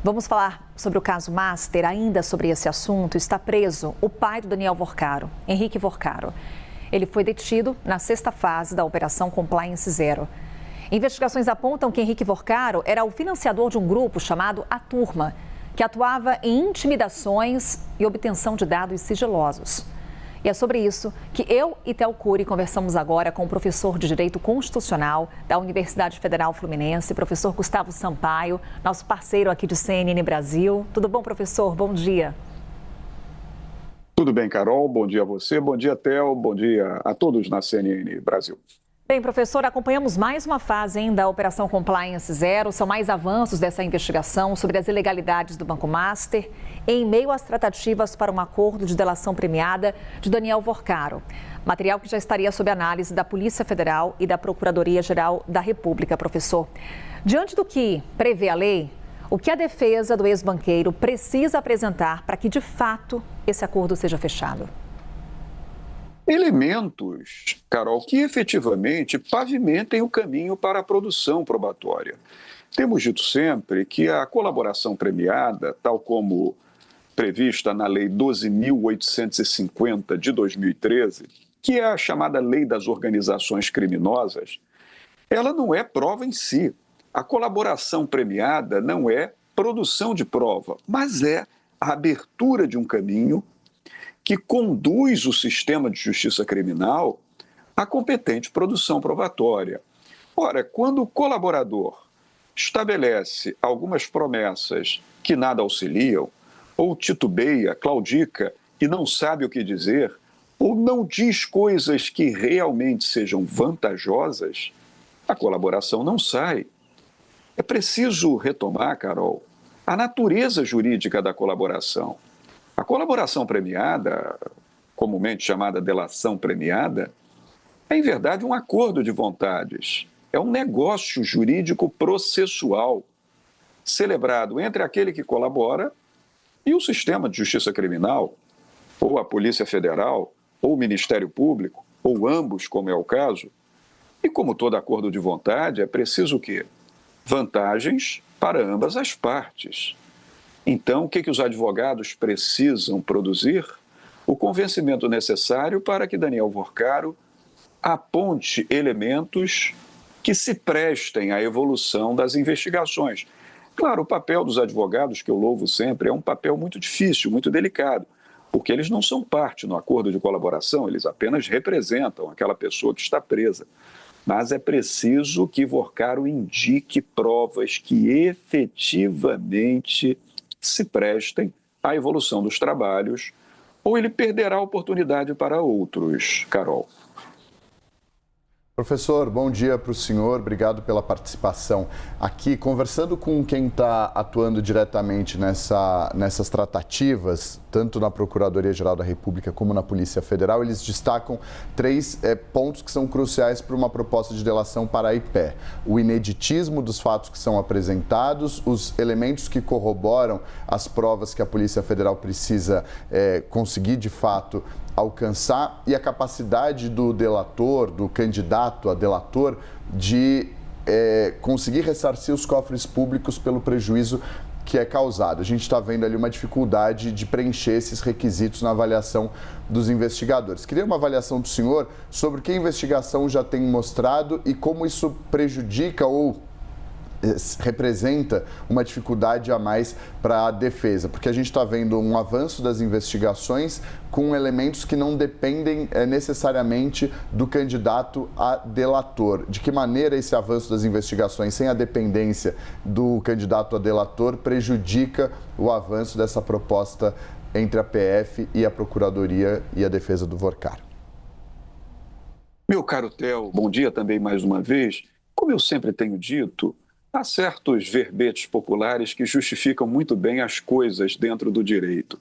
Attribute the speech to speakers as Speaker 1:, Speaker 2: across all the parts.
Speaker 1: Vamos falar sobre o caso Master. Ainda sobre esse assunto, está preso o pai do Daniel Vorcaro, Henrique Vorcaro. Ele foi detido na sexta fase da Operação Compliance Zero. Investigações apontam que Henrique Vorcaro era o financiador de um grupo chamado A Turma, que atuava em intimidações e obtenção de dados sigilosos. E é sobre isso que eu e Théo Cury conversamos agora com o professor de Direito Constitucional da Universidade Federal Fluminense, professor Gustavo Sampaio, nosso parceiro aqui de CNN Brasil. Tudo bom, professor? Bom dia.
Speaker 2: Tudo bem, Carol. Bom dia a você, bom dia, Théo, bom dia a todos na CNN Brasil.
Speaker 1: Bem, professor, acompanhamos mais uma fase da Operação Compliance Zero. São mais avanços dessa investigação sobre as ilegalidades do Banco Master em meio às tratativas para um acordo de delação premiada de Daniel Vorcaro. Material que já estaria sob análise da Polícia Federal e da Procuradoria-Geral da República, professor. Diante do que prevê a lei, o que a defesa do ex-banqueiro precisa apresentar para que, de fato, esse acordo seja fechado?
Speaker 2: Elementos, Carol, que efetivamente pavimentem o caminho para a produção probatória. Temos dito sempre que a colaboração premiada, tal como prevista na Lei 12.850 de 2013, que é a chamada Lei das Organizações Criminosas, ela não é prova em si. A colaboração premiada não é produção de prova, mas é a abertura de um caminho que conduz o sistema de justiça criminal à competente produção probatória. Ora, quando o colaborador estabelece algumas promessas que nada auxiliam, ou titubeia, claudica e não sabe o que dizer, ou não diz coisas que realmente sejam vantajosas, a colaboração não sai. É preciso retomar, Carol, a natureza jurídica da colaboração. A colaboração premiada, comumente chamada delação premiada, é, em verdade, um acordo de vontades. É um negócio jurídico processual celebrado entre aquele que colabora e o sistema de justiça criminal, ou a Polícia Federal, ou o Ministério Público, ou ambos, como é o caso. E como todo acordo de vontade, é preciso o quê? Vantagens para ambas as partes. Então, o que os advogados precisam produzir? O convencimento necessário para que Daniel Vorcaro aponte elementos que se prestem à evolução das investigações. Claro, o papel dos advogados, que eu louvo sempre, é um papel muito difícil, muito delicado, porque eles não são parte no acordo de colaboração, eles apenas representam aquela pessoa que está presa. Mas é preciso que Vorcaro indique provas que efetivamente se prestem à evolução dos trabalhos, ou ele perderá a oportunidade para outros, Carol.
Speaker 3: Professor, bom dia para o senhor, obrigado pela participação aqui. Conversando com quem está atuando diretamente nessas tratativas, tanto na Procuradoria-Geral da República como na Polícia Federal, eles destacam três pontos que são cruciais para uma proposta de delação para IP: o ineditismo dos fatos que são apresentados, os elementos que corroboram as provas que a Polícia Federal precisa conseguir de fato alcançar, e a capacidade do delator, do candidato a delator, de conseguir ressarcir os cofres públicos pelo prejuízo que é causado. A gente está vendo ali uma dificuldade de preencher esses requisitos na avaliação dos investigadores. Queria uma avaliação do senhor sobre o que a investigação já tem mostrado e como isso prejudica ou representa uma dificuldade a mais para a defesa, porque a gente está vendo um avanço das investigações com elementos que não dependem necessariamente do candidato a delator. De que maneira esse avanço das investigações sem a dependência do candidato a delator prejudica o avanço dessa proposta entre a PF e a Procuradoria e a defesa do Vorcaro?
Speaker 2: Meu caro Théo, bom dia também mais uma vez. Como eu sempre tenho dito, há certos verbetes populares que justificam muito bem as coisas dentro do direito.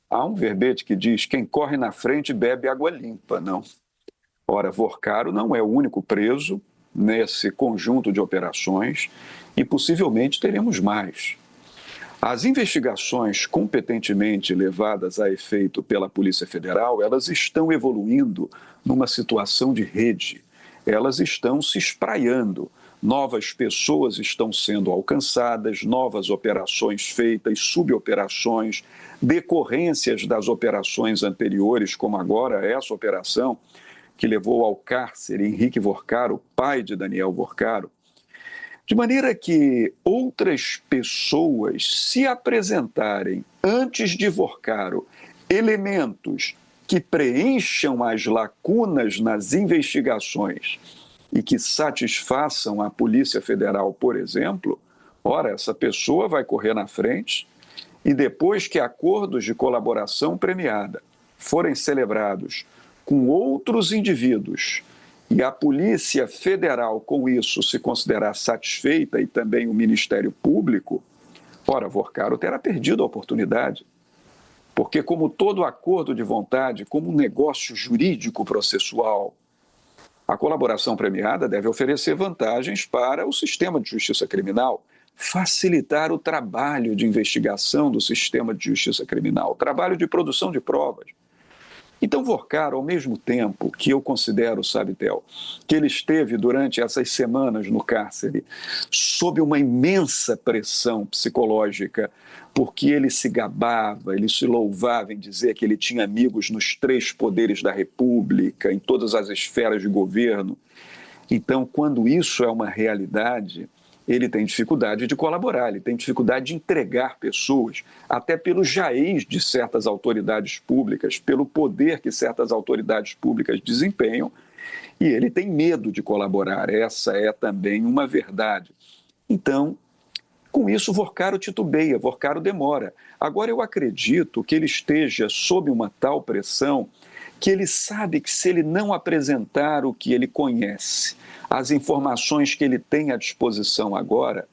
Speaker 2: Há um verbete que diz: quem corre na frente bebe água limpa, não? Ora, Vorcaro não é o único preso nesse conjunto de operações e possivelmente teremos mais. As investigações competentemente levadas a efeito pela Polícia Federal, elas estão evoluindo numa situação de rede. Elas estão se espraiando novas pessoas estão sendo alcançadas, novas operações feitas, suboperações, decorrências das operações anteriores, como agora essa operação que levou ao cárcere Henrique Vorcaro, pai de Daniel Vorcaro, de maneira que outras pessoas, se apresentarem antes de Vorcaro elementos que preencham as lacunas nas investigações e que satisfaçam a Polícia Federal, por exemplo, ora, essa pessoa vai correr na frente e depois que acordos de colaboração premiada forem celebrados com outros indivíduos e a Polícia Federal com isso se considerar satisfeita e também o Ministério Público, ora, Vorcaro terá perdido a oportunidade. Porque, como todo acordo de vontade, como um negócio jurídico processual, a colaboração premiada deve oferecer vantagens para o sistema de justiça criminal, facilitar o trabalho de investigação do sistema de justiça criminal, o trabalho de produção de provas. Então, Vorcaro, ao mesmo tempo que eu considero, sabe, Theo, que ele esteve durante essas semanas no cárcere sob uma imensa pressão psicológica, porque ele se gabava, ele se louvava em dizer que ele tinha amigos nos 3 poderes da República, em todas as esferas de governo. Então, quando isso é uma realidade, ele tem dificuldade de colaborar, ele tem dificuldade de entregar pessoas, até pelo jaez de certas autoridades públicas, pelo poder que certas autoridades públicas desempenham, e ele tem medo de colaborar. Essa é também uma verdade. Então, com isso, Vorcaro titubeia, Vorcaro demora. Agora, eu acredito que ele esteja sob uma tal pressão que ele sabe que se ele não apresentar o que ele conhece, as informações que ele tem à disposição agora,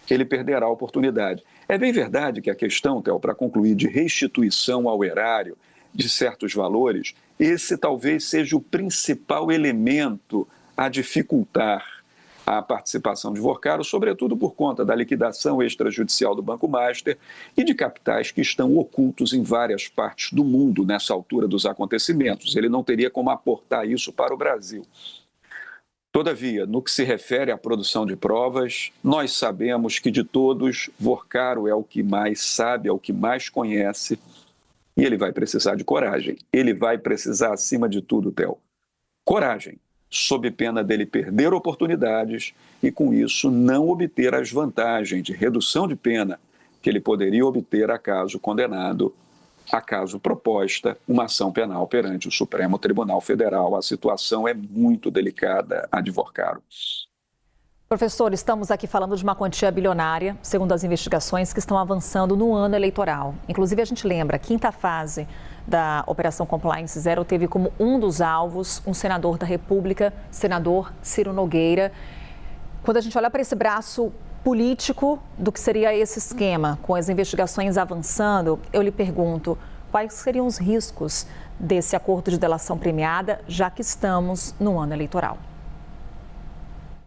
Speaker 2: ele perderá a oportunidade. É bem verdade que a questão, Theo, para concluir, de restituição ao erário de certos valores, esse talvez seja o principal elemento a dificultar a participação de Vorcaro, sobretudo por conta da liquidação extrajudicial do Banco Master e de capitais que estão ocultos em várias partes do mundo nessa altura dos acontecimentos. Ele não teria como aportar isso para o Brasil. Todavia, no que se refere à produção de provas, nós sabemos que de todos, Vorcaro é o que mais sabe, é o que mais conhece, e ele vai precisar de coragem. Ele vai precisar, acima de tudo, Theo, coragem, sob pena dele perder oportunidades e, com isso, não obter as vantagens de redução de pena que ele poderia obter acaso condenado, acaso proposta uma ação penal perante o Supremo Tribunal Federal. A situação é muito delicada, a de Vorcaro.
Speaker 1: Professor, estamos aqui falando de uma quantia bilionária, segundo as investigações que estão avançando no ano eleitoral. Inclusive, a gente lembra, a 5ª fase da Operação Compliance Zero teve como um dos alvos um senador da República, senador Ciro Nogueira. Quando a gente olha para esse braço político do que seria esse esquema, com as investigações avançando, eu lhe pergunto, quais seriam os riscos desse acordo de delação premiada, já que estamos no ano eleitoral?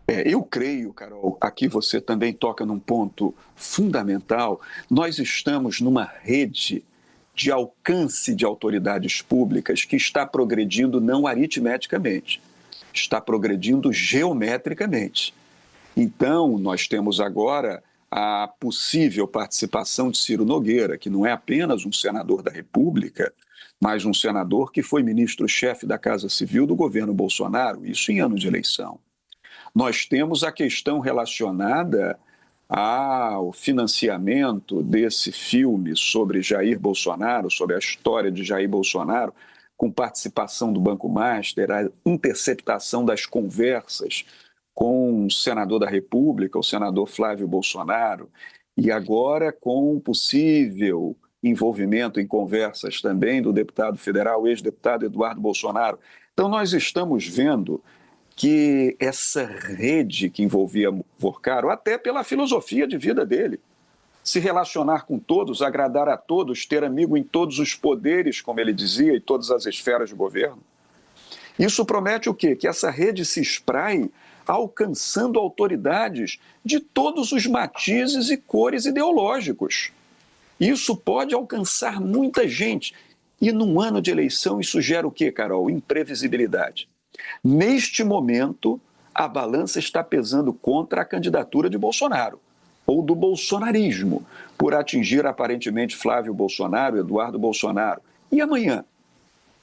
Speaker 2: Eu creio, Carol, aqui você também toca num ponto fundamental. Nós estamos numa rede de alcance de autoridades públicas que está progredindo não aritmeticamente, está progredindo geometricamente. Então, nós temos agora a possível participação de Ciro Nogueira, que não é apenas um senador da República, mas um senador que foi ministro-chefe da Casa Civil do governo Bolsonaro, isso em ano de eleição. Nós temos a questão relacionada ao financiamento desse filme sobre Jair Bolsonaro, sobre a história de Jair Bolsonaro, com participação do Banco Master, a interceptação das conversas com o senador da República, o senador Flávio Bolsonaro, e agora com o possível envolvimento em conversas também do deputado federal, ex-deputado Eduardo Bolsonaro. Então, nós estamos vendo que essa rede que envolvia Vorcaro, até pela filosofia de vida dele, se relacionar com todos, agradar a todos, ter amigo em todos os poderes, como ele dizia, e todas as esferas de governo. Isso promete o quê? Que essa rede se espraie alcançando autoridades de todos os matizes e cores ideológicos. Isso pode alcançar muita gente. E num ano de eleição isso gera o quê, Carol? Imprevisibilidade. Neste momento, a balança está pesando contra a candidatura de Bolsonaro, ou do bolsonarismo, por atingir aparentemente Flávio Bolsonaro, Eduardo Bolsonaro. E amanhã?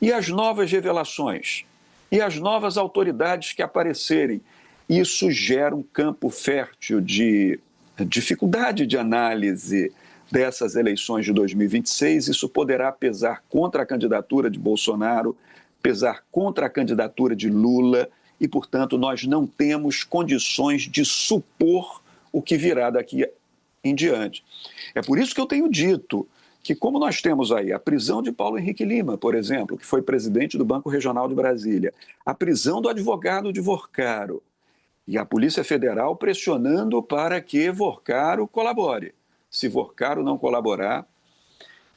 Speaker 2: E as novas revelações? E as novas autoridades que aparecerem? Isso gera um campo fértil de dificuldade de análise dessas eleições de 2026. Isso poderá pesar contra a candidatura de Bolsonaro, pesar contra a candidatura de Lula e, portanto, nós não temos condições de supor o que virá daqui em diante. É por isso que eu tenho dito que, como nós temos aí a prisão de Paulo Henrique Lima, por exemplo, que foi presidente do Banco Regional de Brasília, a prisão do advogado de Vorcaro e a Polícia Federal pressionando para que Vorcaro colabore. Se Vorcaro não colaborar,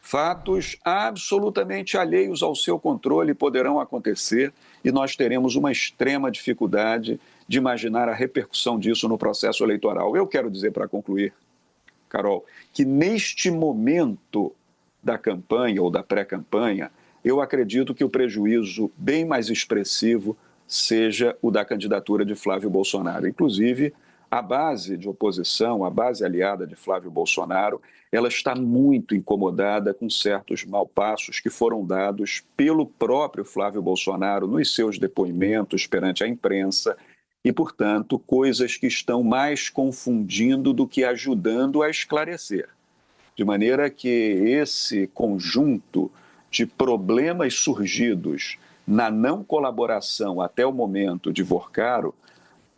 Speaker 2: fatos absolutamente alheios ao seu controle poderão acontecer e nós teremos uma extrema dificuldade de imaginar a repercussão disso no processo eleitoral. Eu quero dizer, para concluir, Carol, que neste momento da campanha ou da pré-campanha, eu acredito que o prejuízo bem mais expressivo seja o da candidatura de Flávio Bolsonaro. Inclusive, a base de oposição, a base aliada de Flávio Bolsonaro, ela está muito incomodada com certos malpassos que foram dados pelo próprio Flávio Bolsonaro nos seus depoimentos perante a imprensa e, portanto, coisas que estão mais confundindo do que ajudando a esclarecer. De maneira que esse conjunto de problemas surgidos na não colaboração até o momento de Vorcaro,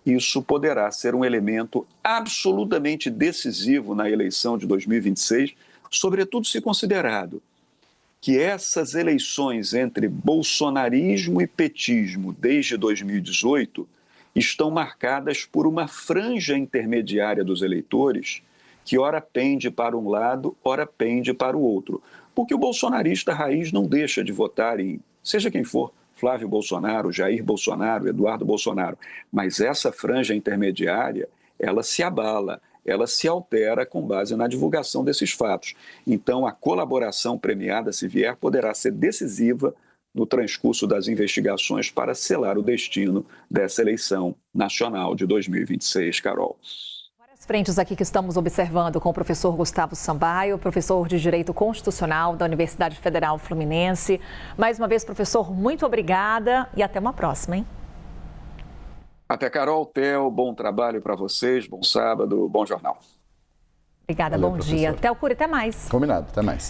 Speaker 2: isso poderá ser um elemento absolutamente decisivo na eleição de 2026, sobretudo se considerado que essas eleições entre bolsonarismo e petismo desde 2018 estão marcadas por uma franja intermediária dos eleitores que ora pende para um lado, ora pende para o outro. Porque o bolsonarista raiz não deixa de votar em, seja quem for, Flávio Bolsonaro, Jair Bolsonaro, Eduardo Bolsonaro. Mas essa franja intermediária, ela se abala, ela se altera com base na divulgação desses fatos. Então, a colaboração premiada, se vier, poderá ser decisiva no transcurso das investigações para selar o destino dessa eleição nacional de 2026, Carol.
Speaker 1: Várias frentes aqui que estamos observando com o professor Gustavo Sambaio, professor de Direito Constitucional da Universidade Federal Fluminense. Mais uma vez, professor, muito obrigada e até uma próxima, hein?
Speaker 2: Até, Carol, Theo, bom trabalho para vocês, bom sábado, bom jornal.
Speaker 1: Obrigada,
Speaker 3: Valeu,
Speaker 1: bom
Speaker 3: professor.
Speaker 1: dia. Theo Cury, até mais.
Speaker 3: Combinado, até mais.